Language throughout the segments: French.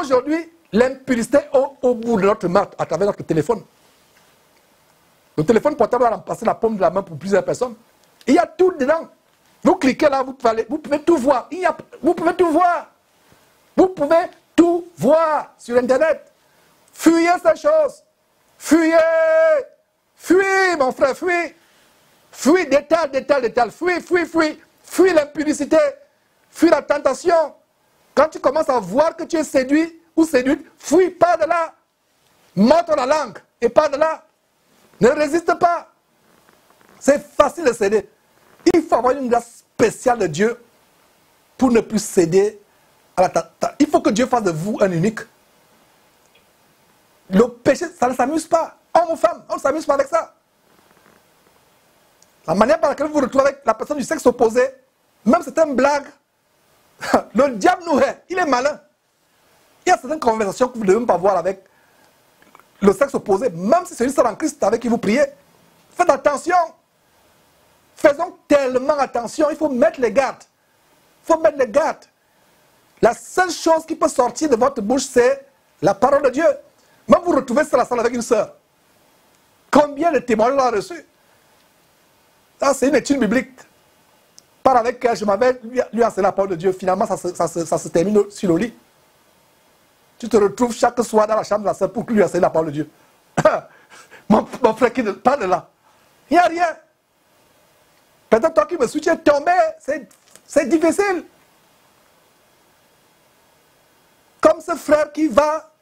Aujourd'hui, l'impudicité est au bout de notre main à travers notre téléphone. Le téléphone portable va remplacer la paume de la main pour plusieurs personnes. Il y a tout dedans. Vous cliquez là, vous pouvez tout voir. Vous pouvez tout voir. Vous pouvez tout voir sur Internet. Fuyez ces choses. Fuyez. Fuyez, mon frère, fuyez. Fuyez, détale. Fuis l'impudicité. Fuis la tentation. Quand tu commences à voir que tu es séduit ou séduite, fuis, pas de là. Montre la langue et pas de là. Ne résiste pas. C'est facile de céder. Il faut avoir une grâce spéciale de Dieu pour ne plus céder à la tentation. Il faut que Dieu fasse de vous un unique. Le péché, ça ne s'amuse pas. Homme ou femme, on ne s'amuse pas avec ça. La manière par laquelle vous vous retrouvez avec la personne du sexe opposé, même c'est une blague. Le diable nous hait, il est malin. Il y a certaines conversations que vous ne devez même pas voir avec le sexe opposé, même si c'est une sœur en Christ avec qui vous priez. Faites attention. Faisons tellement attention, il faut mettre les gardes. Il faut mettre les gardes. La seule chose qui peut sortir de votre bouche, c'est la parole de Dieu. Même vous retrouvez sur la salle avec une sœur. Combien de témoignages on a reçus? Ça, c'est une étude biblique. Par avec elle, je m'avais lui enseigné la parole de Dieu. Finalement, ça se termine sur le lit. Tu te retrouves chaque soir dans la chambre de la sœur pour lui enseigner la parole de Dieu. mon frère qui parle de là. Il n'y a rien. Peut-être toi qui me suis, tu es tombé. C'est difficile. Comme ce frère qui va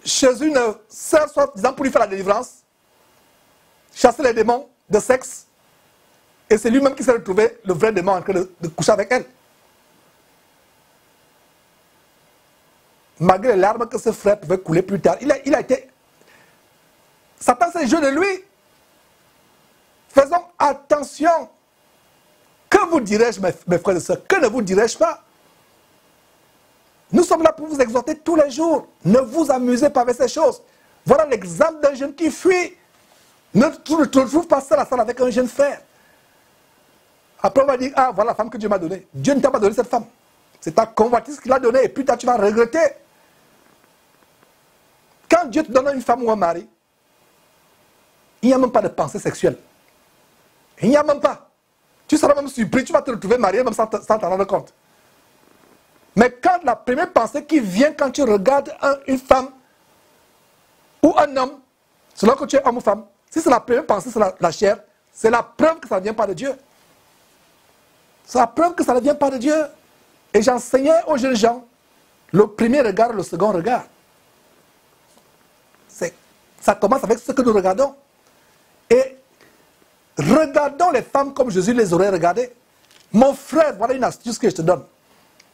chez une sœur, soit disant pour lui faire la délivrance, chasser les démons de sexe, et c'est lui-même qui s'est retrouvé le vrai démon en train de coucher avec elle. Malgré les larmes que ce frère pouvait couler plus tard, il a été... Satan s'est joué de lui. Faisons attention. Que vous dirais-je, mes frères et sœurs? Que ne vous dirais-je pas? Nous sommes là pour vous exhorter tous les jours. Ne vous amusez pas avec ces choses. Voilà l'exemple d'un jeune qui fuit. Ne te trouve pas seul à salle avec un jeune frère. Après, on va dire, ah, voilà la femme que Dieu m'a donnée. Dieu ne t'a pas donné cette femme. C'est ta convoitise qu'il a donnée et plus tard tu vas regretter. Quand Dieu te donne une femme ou un mari, il n'y a même pas de pensée sexuelle. Il n'y a même pas. Tu seras même surpris, tu vas te retrouver marié même sans t'en rendre compte. Mais quand la première pensée qui vient quand tu regardes une femme ou un homme, selon que tu es homme ou femme, si c'est la première pensée sur la chair, c'est la preuve que ça ne vient pas de Dieu. C'est la preuve que ça ne vient pas de Dieu. Et j'enseignais aux jeunes gens le premier regard et le second regard. Ça commence avec ce que nous regardons. Et regardons les femmes comme Jésus les aurait regardées. Mon frère, voilà une astuce que je te donne.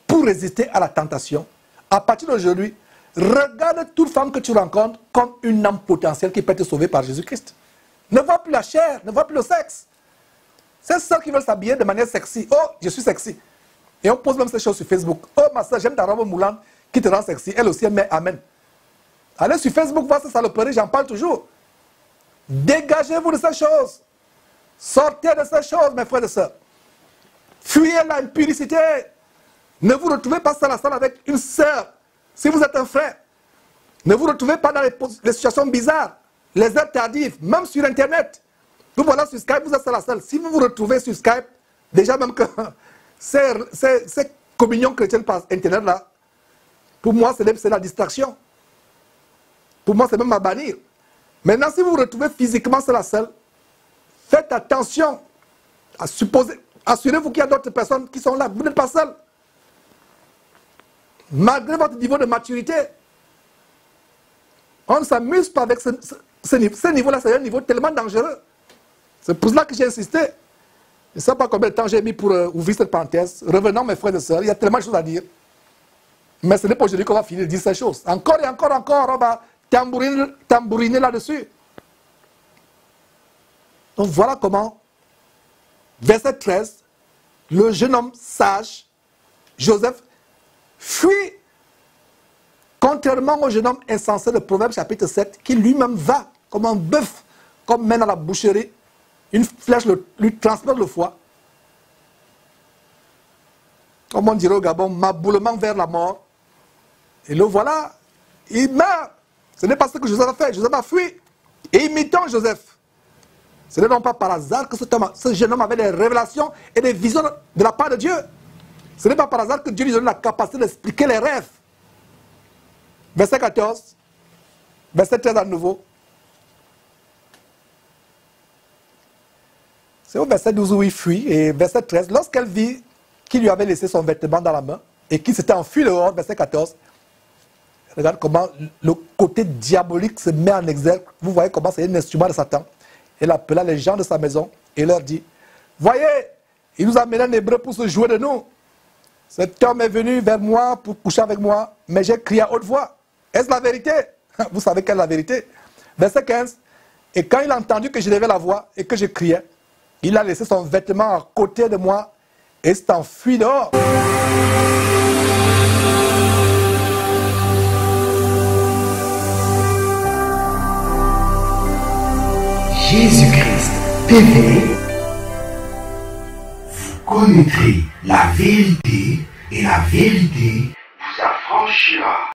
Pour résister à la tentation, à partir d'aujourd'hui, regarde toute femme que tu rencontres comme une âme potentielle qui peut être sauvée par Jésus-Christ. Ne vois plus la chair, ne vois plus le sexe. C'est ceux qui veulent s'habiller de manière sexy. Oh, je suis sexy. Et on pose même ces choses sur Facebook. Oh, ma soeur, j'aime ta robe moulante qui te rend sexy. Elle aussi, elle met amen. Allez sur Facebook, voir ces saloperies, j'en parle toujours. Dégagez-vous de ces choses. Sortez de ces choses, mes frères et sœurs. Fuyez l'impudicité. Ne vous retrouvez pas seul à seul avec une sœur. Si vous êtes un frère, ne vous retrouvez pas dans les situations bizarres, les heures tardives, même sur Internet. Vous voilà sur Skype, vous êtes seul à seul. Si vous vous retrouvez sur Skype, déjà même que ces communions chrétiennes par Internet là, pour moi c'est la distraction. Pour moi c'est même à bannir. Maintenant si vous vous retrouvez physiquement seul à seul, faites attention à supposer, assurez-vous qu'il y a d'autres personnes qui sont là, vous n'êtes pas seul. Malgré votre niveau de maturité, on ne s'amuse pas avec ce niveau-là, c'est un niveau tellement dangereux. C'est pour cela que j'ai insisté. Je ne sais pas combien de temps j'ai mis pour ouvrir cette parenthèse. Revenons, mes frères et sœurs, il y a tellement de choses à dire. Mais ce n'est pas aujourd'hui qu'on va finir de dire ces choses. Encore et encore, on va tambouriner là-dessus. Donc voilà comment, verset 13, le jeune homme sage, Joseph, fuit, contrairement au jeune homme insensé de Proverbe chapitre 7, qui lui-même va comme un bœuf, comme mène à la boucherie, une flèche lui transperce le foie. Comme on dirait au Gabon, maboulement vers la mort. Et le voilà, il meurt. Ce n'est pas ce que Joseph a fait. Joseph a fui. Et imitant Joseph. Ce n'est donc pas par hasard que ce jeune homme avait des révélations et des visions de la part de Dieu. Ce n'est pas par hasard que Dieu lui donne la capacité d'expliquer les rêves. Verset 14, verset 13 à nouveau. C'est au verset 12 où il fuit. Et verset 13, lorsqu'elle vit qu'il lui avait laissé son vêtement dans la main et qu'il s'était enfui dehors, verset 14, regarde comment le côté diabolique se met en exergue. Vous voyez comment c'est un instrument de Satan. Elle appela les gens de sa maison et leur dit, voyez, il nous a amené un hébreu pour se jouer de nous. Cet homme est venu vers moi pour coucher avec moi, mais j'ai crié à haute voix. Est-ce la vérité? Vous savez quelle est la vérité? Verset 15. Et quand il a entendu que je levais la voix et que je criais, il a laissé son vêtement à côté de moi et s'est enfui dehors. Jésus-Christ TV, vous connaîtrez la vérité et la vérité vous affranchira.